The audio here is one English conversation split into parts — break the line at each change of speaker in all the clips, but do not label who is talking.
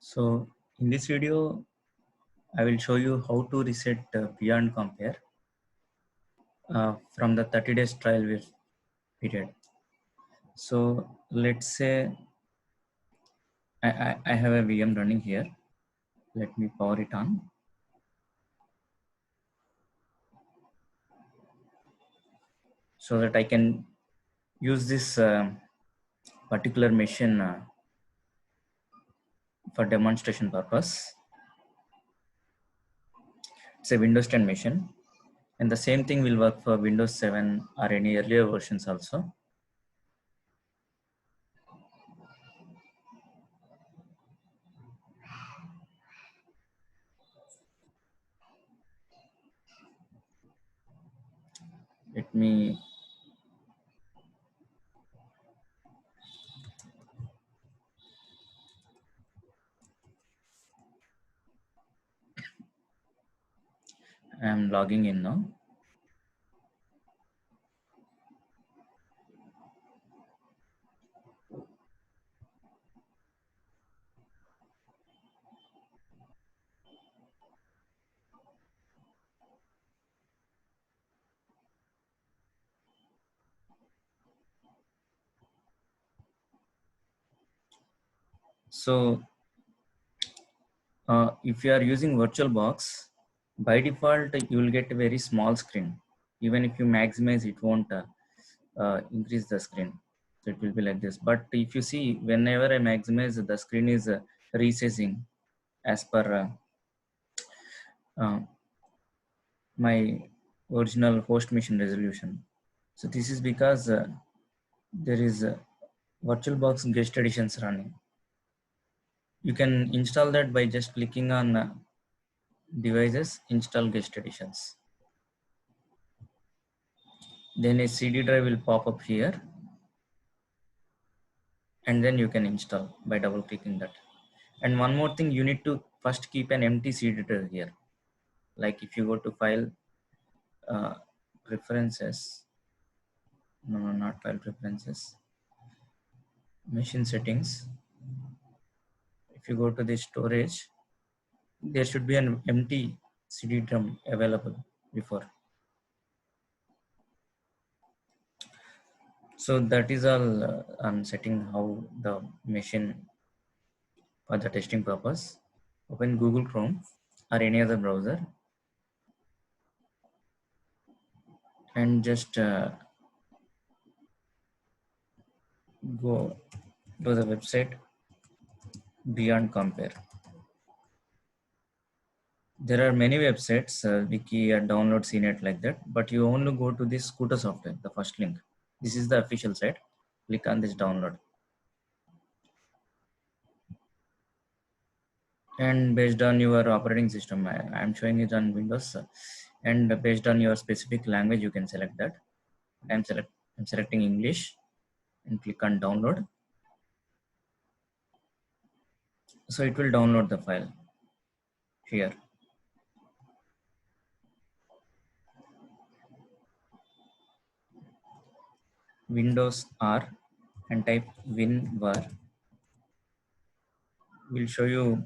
So in this video, I will show you how to reset Beyond Compare from the 30 days trial period. So let's say I have a VM running here. Let me power it on. So that I can use this particular machine for demonstration purpose. It's a Windows 10 machine. And the same thing will work for Windows 7 or any earlier versions also. Let me I am logging in now. So if you are using VirtualBox, by default you will get a very small screen. Even if you maximize, it won't increase the screen. So it will be like this. But if you see, whenever I maximize, the screen is resizing as per uh, my original host machine resolution. So this is because there is VirtualBox guest editions running. You can install that by just clicking on devices, install guest editions. Then a CD drive will pop up here, and then you can install by double clicking that. And one more thing, you need to first keep an empty CD drive here. Like if you go to file preferences, no, not file preferences, machine settings. If you go to the storage, there should be an empty CD drum available before. So that is all I'm setting how the machine for the testing purpose. Open Google Chrome or any other browser and just go to the website Beyond Compare. There are many websites, wiki or download CNET like that, but you only go to this Scooter software, the first link. This is the official site. Click on this download. And based on your operating system, I'm showing it on Windows, and based on your specific language, you can select that. I'm selecting English and click on download. So it will download the file here. Windows R and type WinVar. Will show you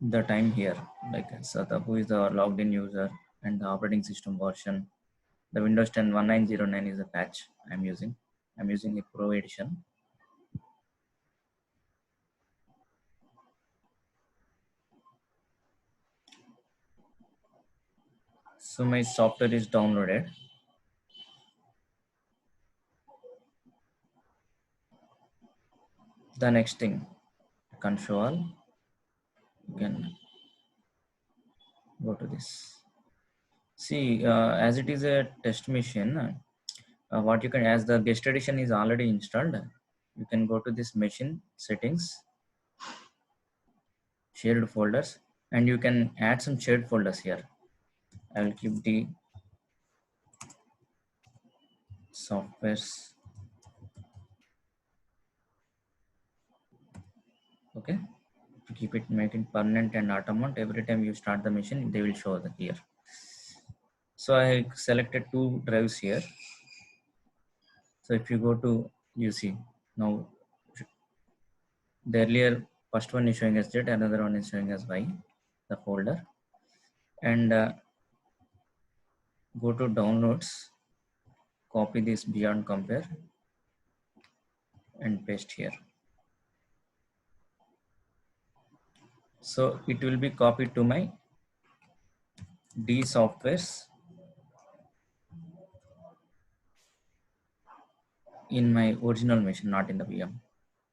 the time here, like Sata, who is the logged in user and the operating system version. The Windows 10 1909 is the patch I'm using. I'm using a Pro edition. So my software is downloaded. The next thing, control, you can go to this. See, as it is a test machine, what you can, as the guest edition is already installed, you can go to this machine settings, shared folders, and you can add some shared folders here. I will keep the softwares. Okay, to keep it, make it permanent and automate. Every time you start the machine, they will show that here. So I selected two drives here. So if you go to, you see now the earlier first one is showing as Z, another one is showing as Y, the folder, and go to downloads, copy this Beyond Compare and paste here. So it will be copied to my D softwares in my original machine, not in the VM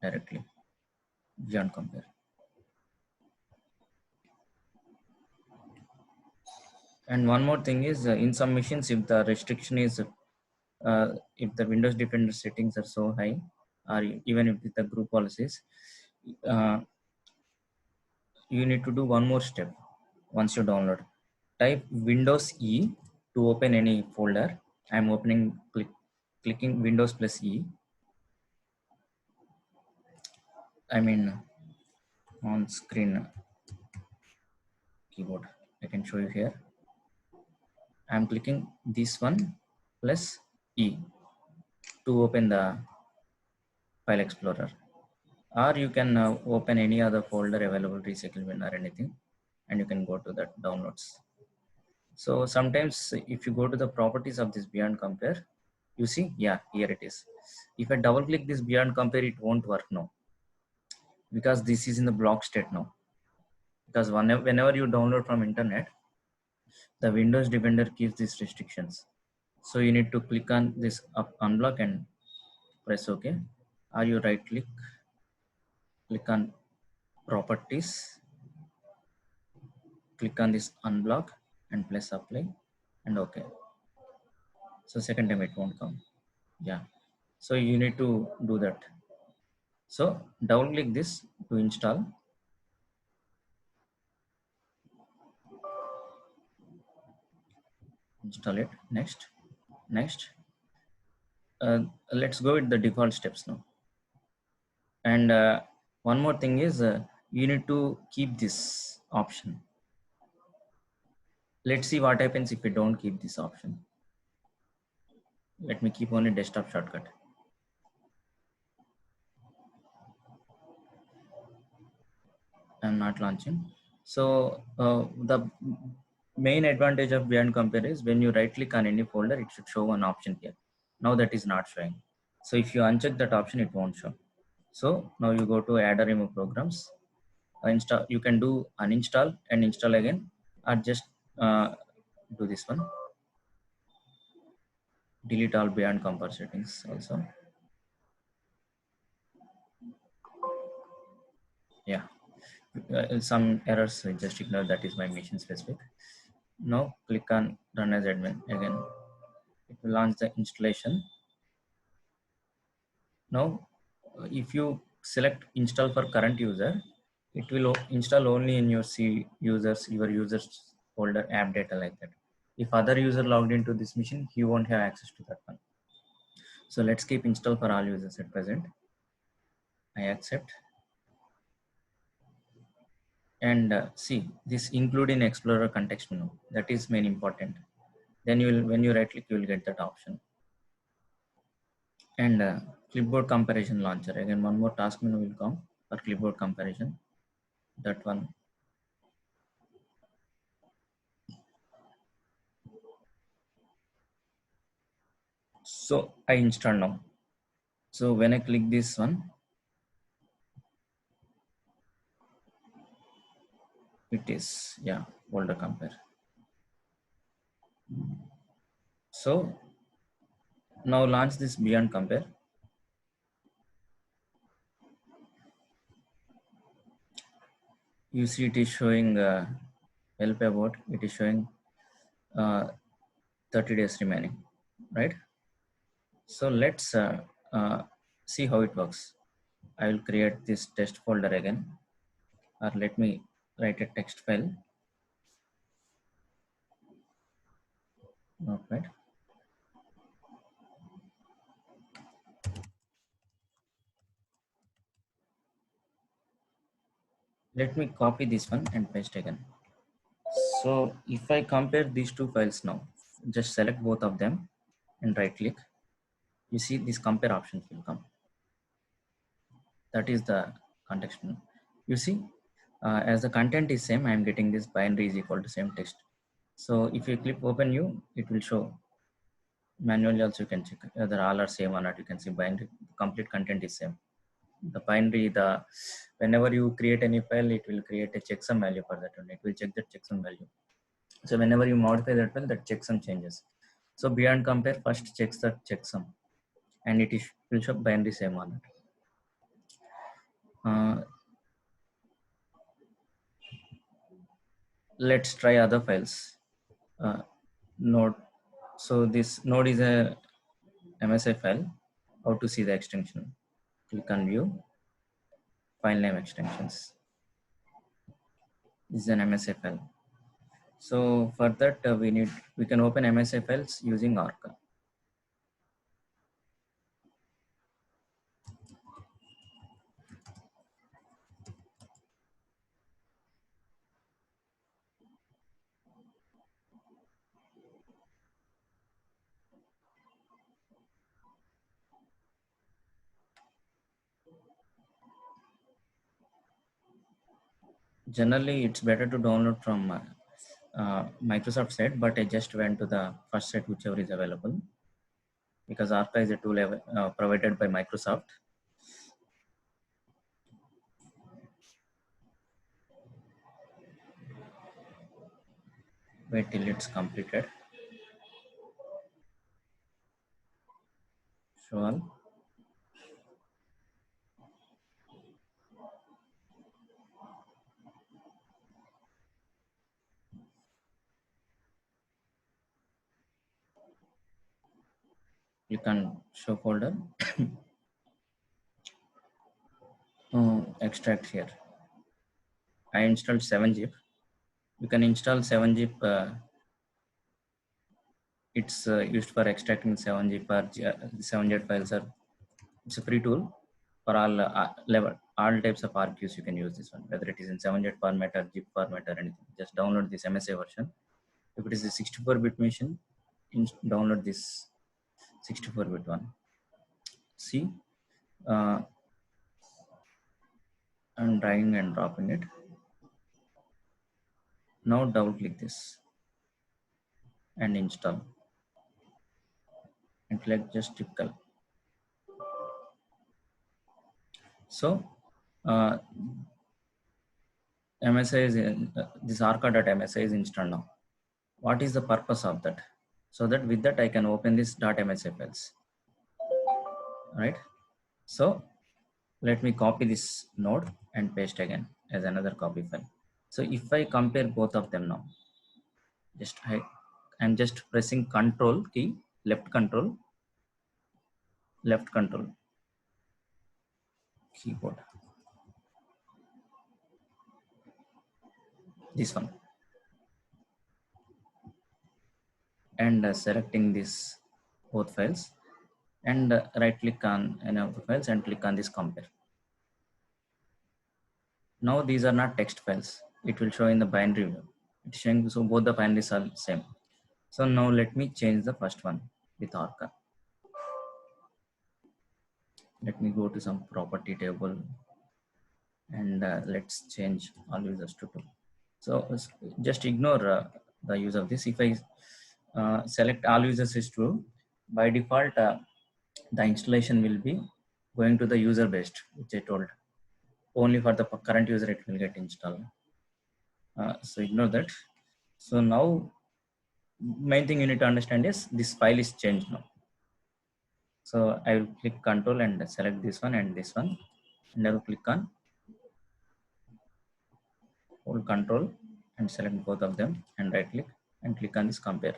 directly, Beyond Compare. And one more thing is in some machines, if the restriction is, if the Windows Defender settings are so high, or even if the group policies, you need to do one more step once you download. Type Windows E to open any folder. I'm opening, clicking Windows plus E. I mean on screen keyboard. I can show you here. I'm clicking this one plus E to open the file explorer. Or you can open any other folder available, recycle bin or anything, and you can go to that downloads. So sometimes if you go to the properties of this Beyond Compare, you see, yeah, here it is. If I double click this Beyond Compare, it won't work now, because this is in the block state now. Because whenever you download from internet, the Windows Defender gives these restrictions. So you need to click on this unblock and press OK. Or you right click on properties, click on this unblock and press apply and OK. So second time it won't come. Yeah. So you need to do that. So double click this to install. Install it. Next. Let's go with the default steps now. And one more thing is you need to keep this option. Let's see what happens if we don't keep this option. Let me keep only desktop shortcut. I'm not launching. So the main advantage of Beyond Compare is when you right click on any folder, it should show one option here. Now that is not showing. So if you uncheck that option, it won't show. So now you go to add or remove programs. Install. You can do uninstall and install again, or just do this one. Delete all Beyond Compare settings also. Yeah, some errors, just ignore, that is my mission specific. Now click on run as admin again. It will launch the installation. Now if you select install for current user, it will install only in your your users folder app data, like that. If other user logged into this machine, he won't have access to that one. So let's keep install for all users at present. I accept. And see this include in Explorer context menu. That is main important. Then you will, when you right click, you will get that option. And clipboard comparison launcher. Again, one more task menu will come for clipboard comparison. That one. So I install now. So when I click this one, it is, yeah, folder compare. So now launch this Beyond Compare. You see it is showing help about, it is showing 30 days remaining, right? So let's see how it works. I will create this test folder again, or let me write a text file. Okay. Let me copy this one and paste again. So if I compare these two files now, just select both of them and right click. You see these compare options will come. That is the context. You see, as the content is same, I am getting this binary is equal to same text. So if you click open new, it will show manually. Also you can check whether all are same or not. You can see binary complete content is same. The binary, the whenever you create any file, it will create a checksum value for that one. It will check that checksum value. So whenever you modify that file, that checksum changes. So beyond compare, first checks the checksum, and it is will show binary same on it. Let's try other files. Node. So this node is a MSI file. How to see the extension? Click on view, file name extensions. This is an MSI file. So for that we can open MSI files using Orca. Generally, it's better to download from Microsoft site, but I just went to the first site whichever is available, because Arca is a tool provided by Microsoft. Wait till it's completed. Show all. Click on show folder. Extract here. I installed 7-zip. You can install 7-zip. It's used for extracting 7-zip or 7-zip files. It's a free tool for all types of RQs. You can use this one, whether it is in 7-zip format or zip format or anything. Just download this MSA version. If it is a 64-bit machine, download this 64-bit one. See, I'm dragging and dropping it. Now double click this and install, and click just typical. So MSI is this arca.msi is installed now. What is the purpose of that? So that with that I can open this .msi files, right? So let me copy this node and paste again as another copy file. So if I compare both of them now, I'm just pressing Control key, left control keyboard, this one, and selecting this both files, and right click on any of the files and click on this compare. Now these are not text files. It will show in the binary view. It's showing, so both the binaries are same. So now let me change the first one with Orca. Let me go to some property table, and let's change all users to 2. So just ignore the use of this. If I select all users is true, by default the installation will be going to the user based, which I told. Only for the current user it will get installed. So ignore that. So now main thing you need to understand is this file is changed now. So I will click Control and select this one and this one, and I will click on hold Control and select both of them, and right click and click on this compare.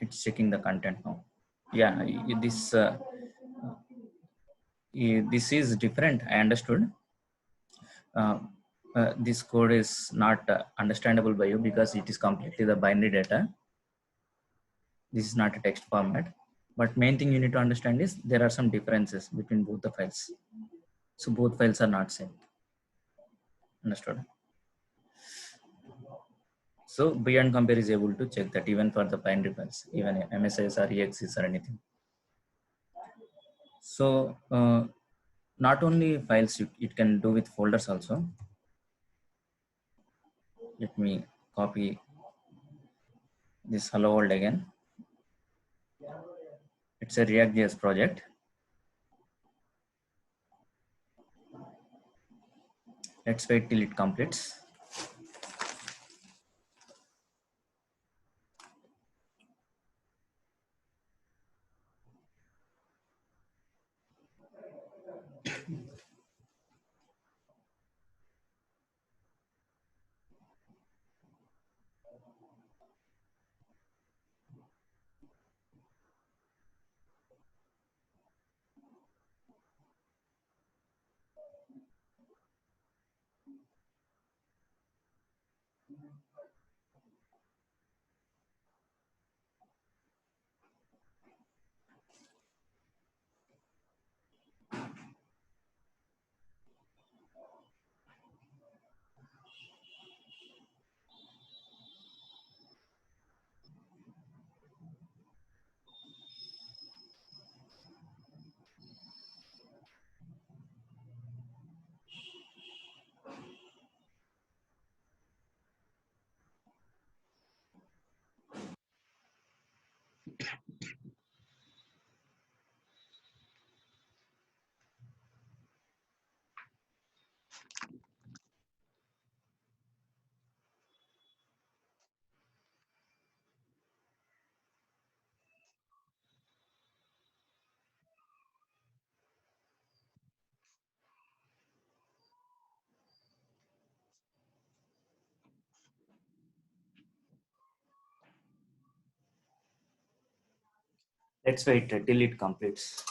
It's checking the content now. Yeah, this is different. I understood. This code is not understandable by you because it is completely the binary data. This is not a text format. But main thing you need to understand is there are some differences between both the files. So both files are not same. Understood? So beyond compare is able to check that even for the binary files, even MSIs or EXEs or anything. So not only files, it can do with folders also. Let me copy this hello world again. It's a React.js project. Let's wait till it completes. Let's wait till it completes.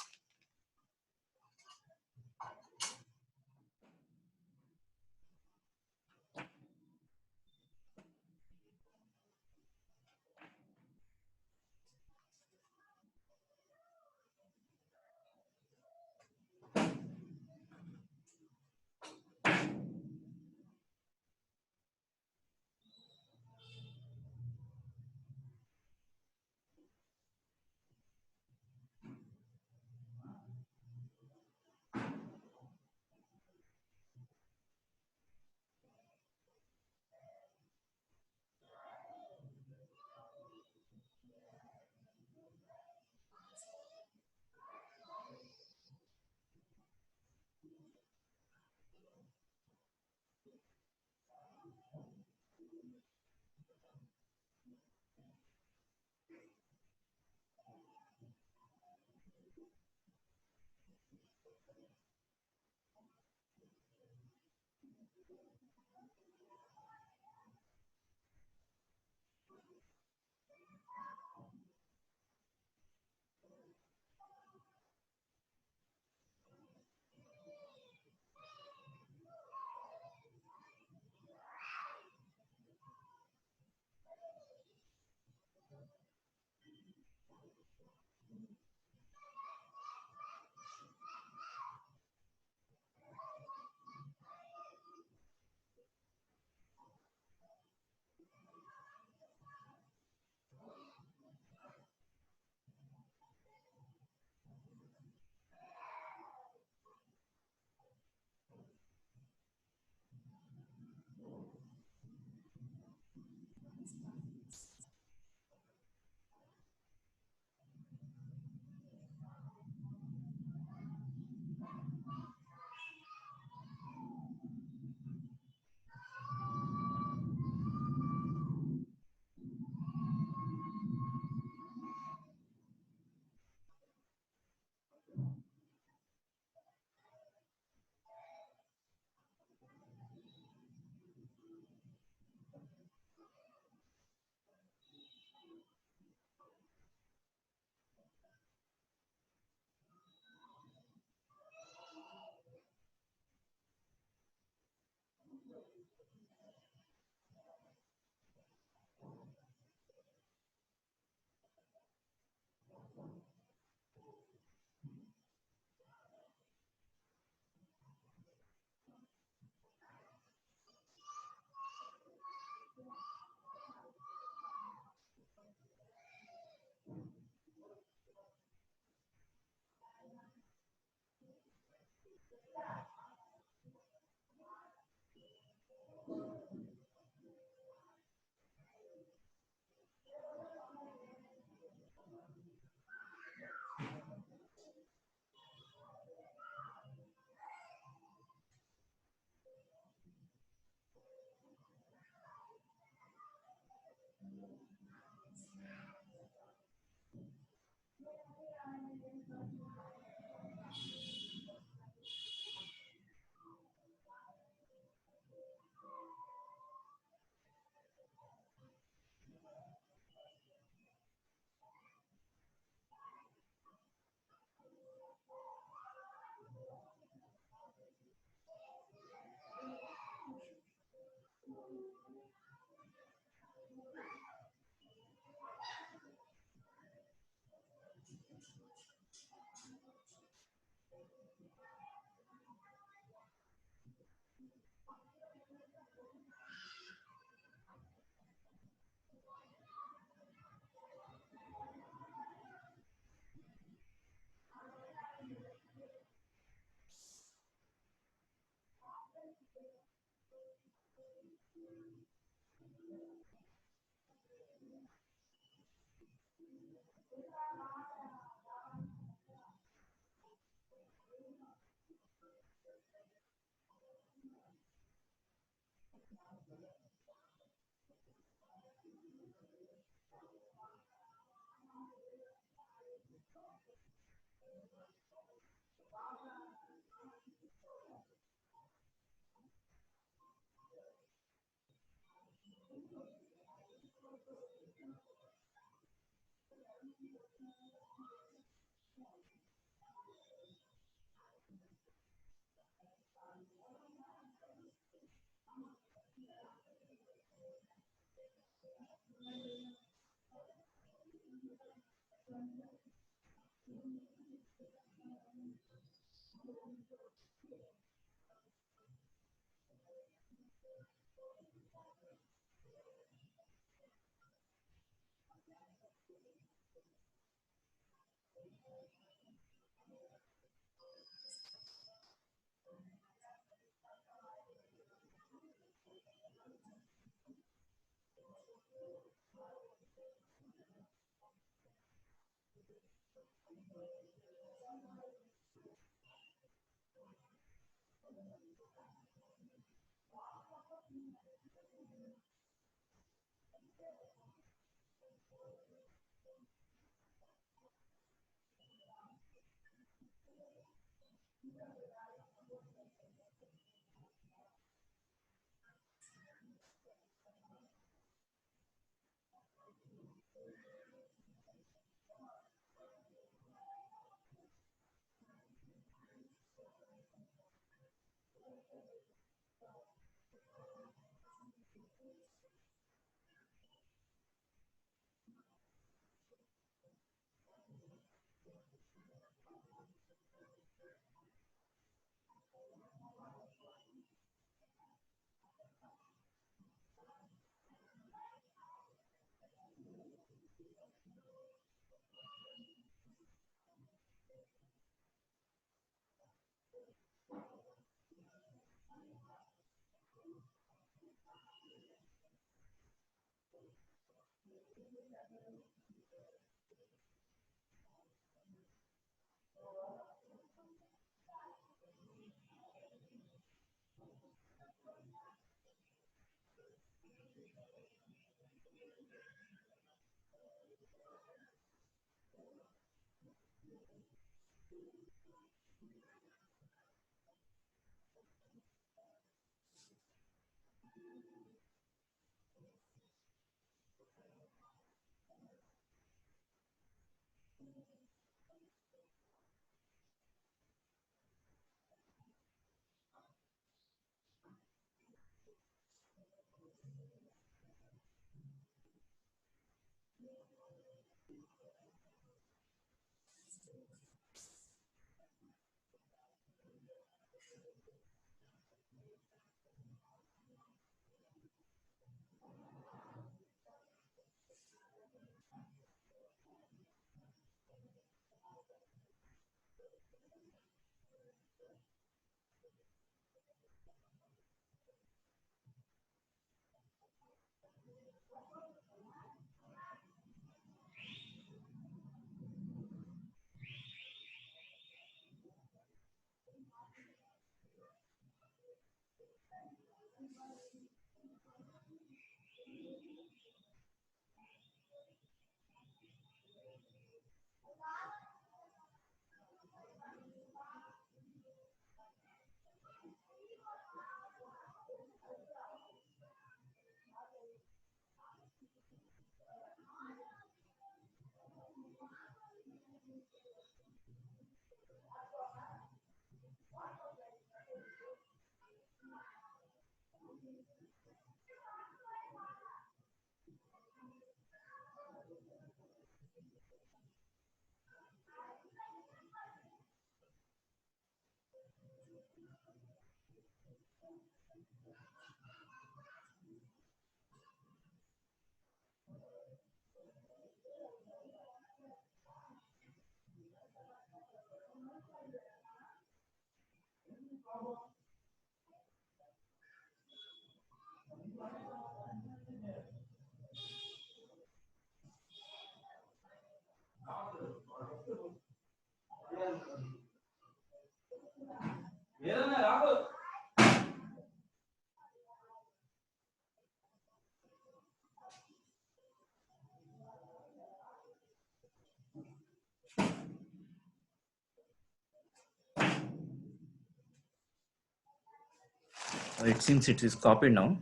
It seems it is copied now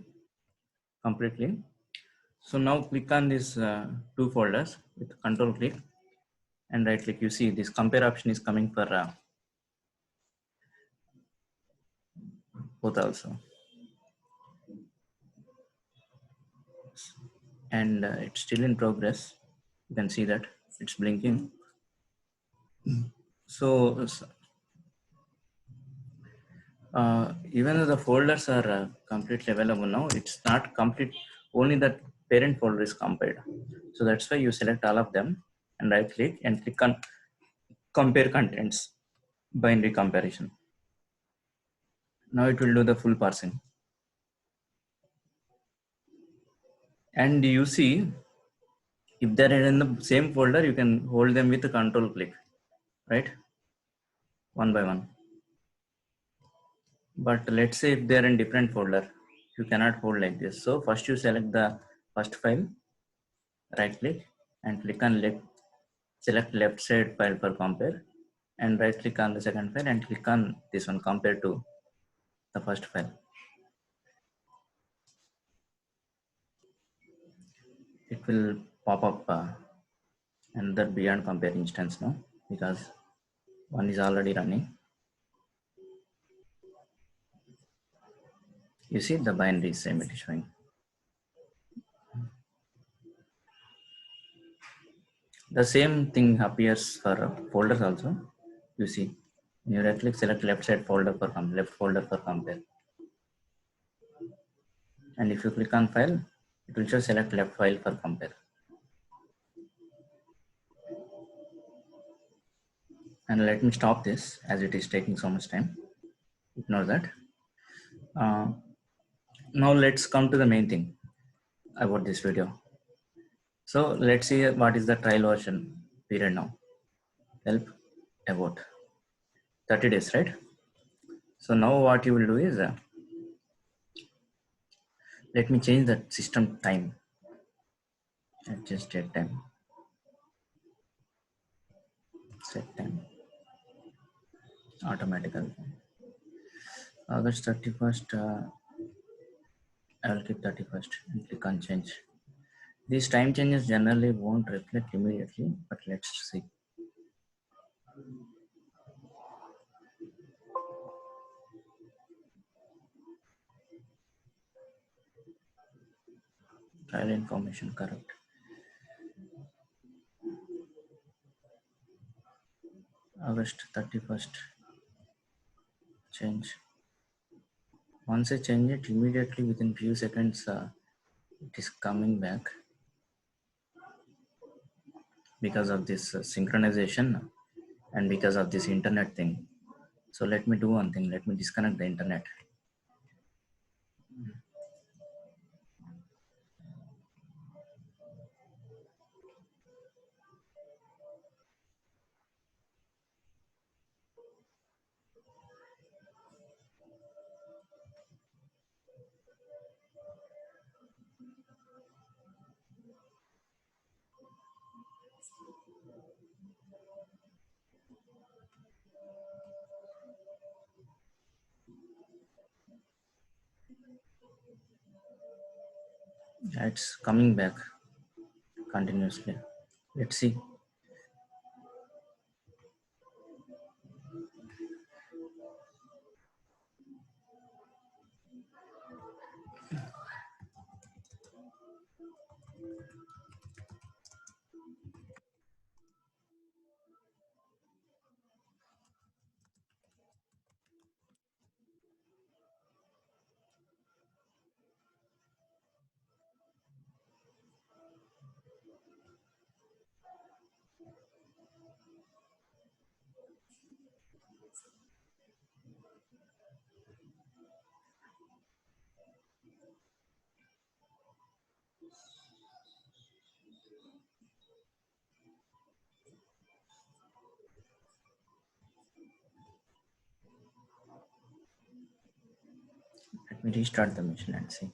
completely. So now click on these two folders with control click and right click. You see this compare option is coming for both also. And it's still in progress. You can see that. It's blinking. So even though the folders are completely available now, it's not complete. Only the parent folder is compared. So that's why you select all of them and right click and click on compare contents, binary comparison. Now it will do the full parsing. And you see, if they're in the same folder, you can hold them with a control click, right? One by one. But let's say if they're in different folder, you cannot hold like this. So first you select the first file, right click and click on left, select left side file for compare and right click on the second file and click on this one compare to the first file. It will pop up another beyond compare instance now because one is already running. You see the binary same it is showing. The same thing appears for folders also. You see, when you right click, select left side folder for left folder for compare. And if you click on file, it will show select left file for compare. And let me stop this as it is taking so much time. Ignore that. Now let's come to the main thing about this video. So let's see what is the trial version period now. Help about 30 days, right? So now what you will do is, let me change the system time. Adjust date time. Set time. Automatically. August 31st, I will keep 31st and click on change. These time changes generally won't reflect immediately, but let's see. Trial information correct. August 31st, change. Once I change it, immediately within few seconds, it is coming back because of this synchronization and because of this internet thing. So let me do one thing. Let me disconnect the internet. It's coming back continuously. Let's see. Let me restart the machine and see.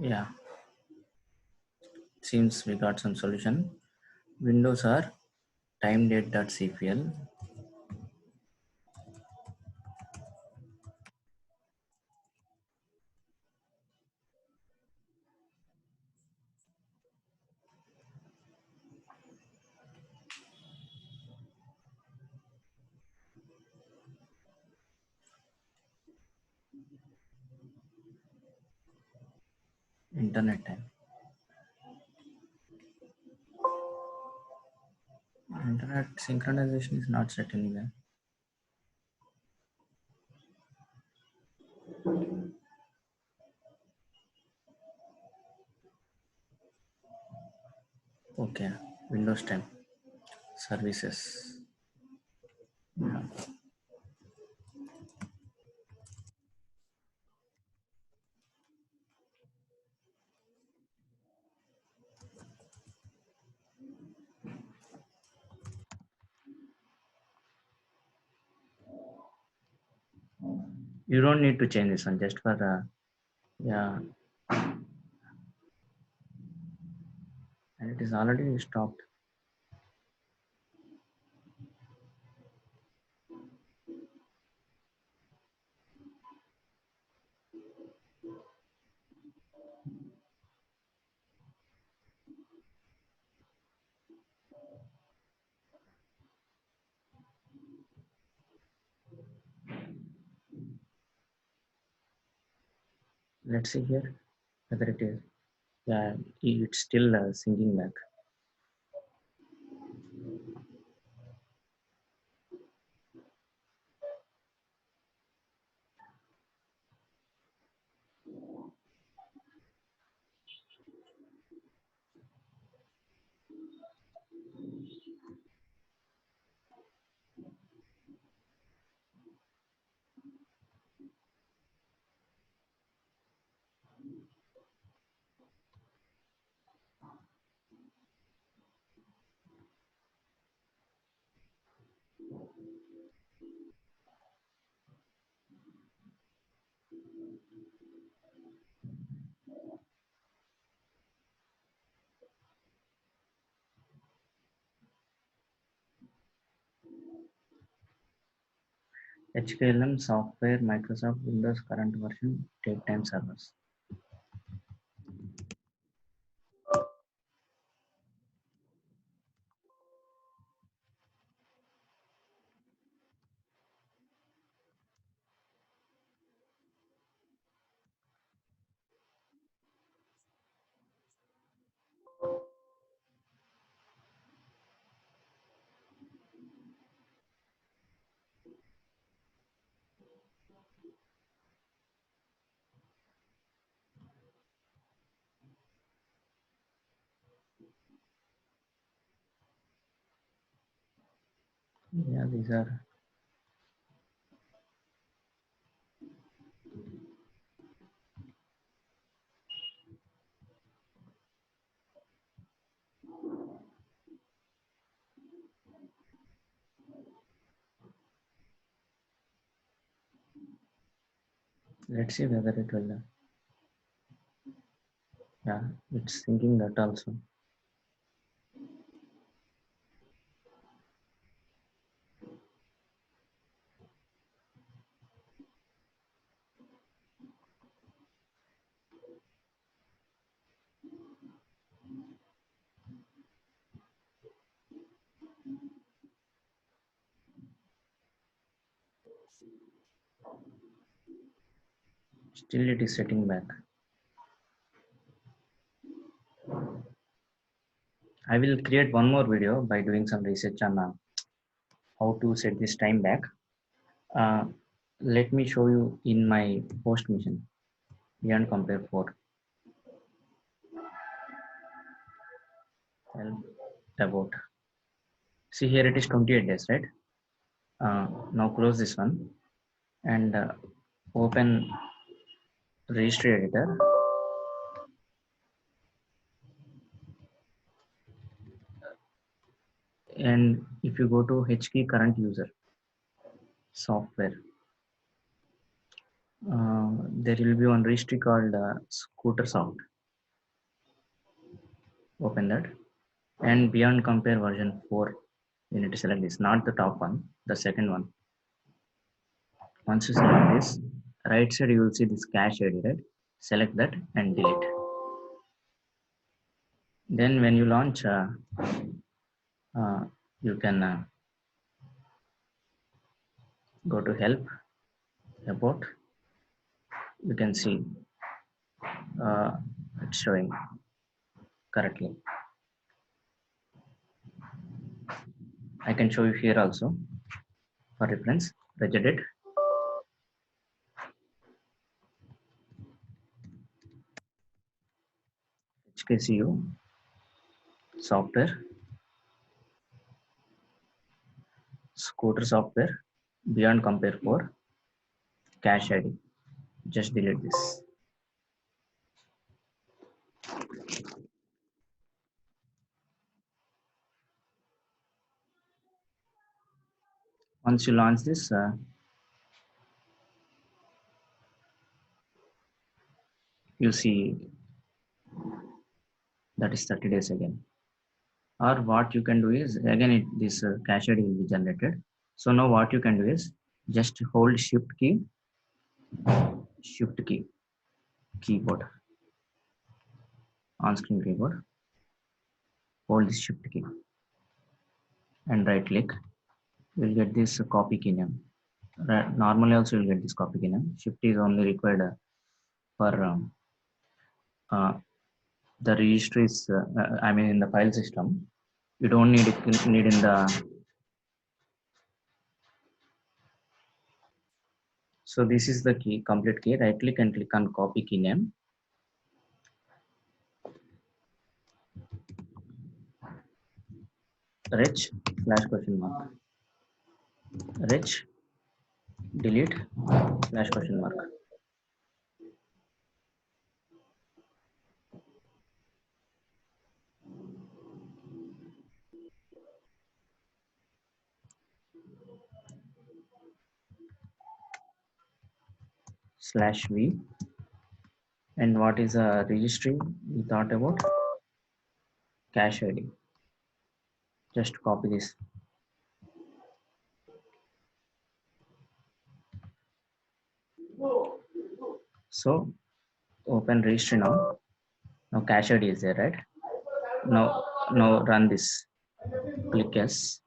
Yeah, seems we got some solution. Windows are timedate.cpl. Internet time. Internet synchronization is not set anywhere. Okay, Windows 10 services. Yeah. You don't need to change this one just for yeah, and it is already stopped. Let's see here whether it is. Yeah, it's still syncing back. HKLM software, Microsoft Windows current version, take time servers. Yeah, these are. Let's see whether it will. Yeah, it's thinking that also. Still, it is setting back. I will create one more video by doing some research on how to set this time back. Uh, Let me show you in my post mission beyond compare 4 help about. See here it is 28 days, right? Now close this one and open registry editor, and if you go to HKey current user software, there will be one registry called Scootersoft. Open that, and beyond compare version 4, you need to select this, not the top one, the second one. Once you select this, right side you will see this cache ID, right? Select that and delete. Then when you launch, you can go to help, about, you can see it's showing correctly. I can show you here also for reference. Regedit, HKCU software, Scooter software, beyond compare 4, cache ID. Just delete this. Once you launch this, you see that is 30 days again. Or what you can do is, again this cache ID will be generated. So now what you can do is just hold shift key keyboard, on screen keyboard, hold this shift key and right click. You will get this copy key name. Normally also you will get this copy key name. Shift is only required for uh, the registries, I mean in the file system. You don't need in the. So this is the key, complete key. Right click and click on copy key name. Rich slash question mark. Rich delete slash question mark. Slash v, and what is a registry we thought about? Cache ID. Just copy this. So open registry now. Now cache ID is there, right? Now run this. Click yes.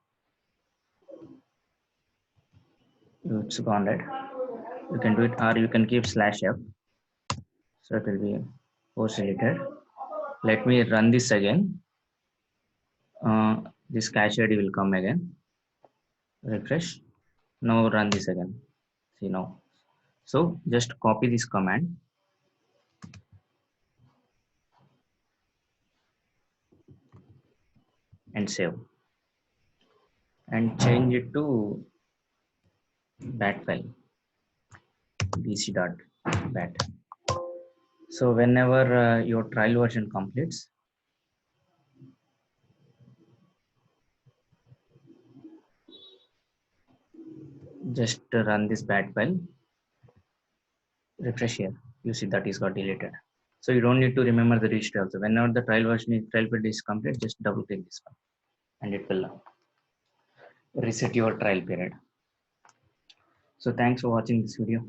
It's gone, right? You can do it, or you can keep slash f. So it will be post deleted. Let me run this again. This cache ID will come again. Refresh. Now run this again. See now. So just copy this command and save, and change it to bat file, bc.bat. So whenever your trial version completes, just run this bat file, refresh here. You see that is got deleted. So you don't need to remember the registry also. Whenever the trial period is complete, just double click this one and it will reset your trial period. So thanks for watching this video.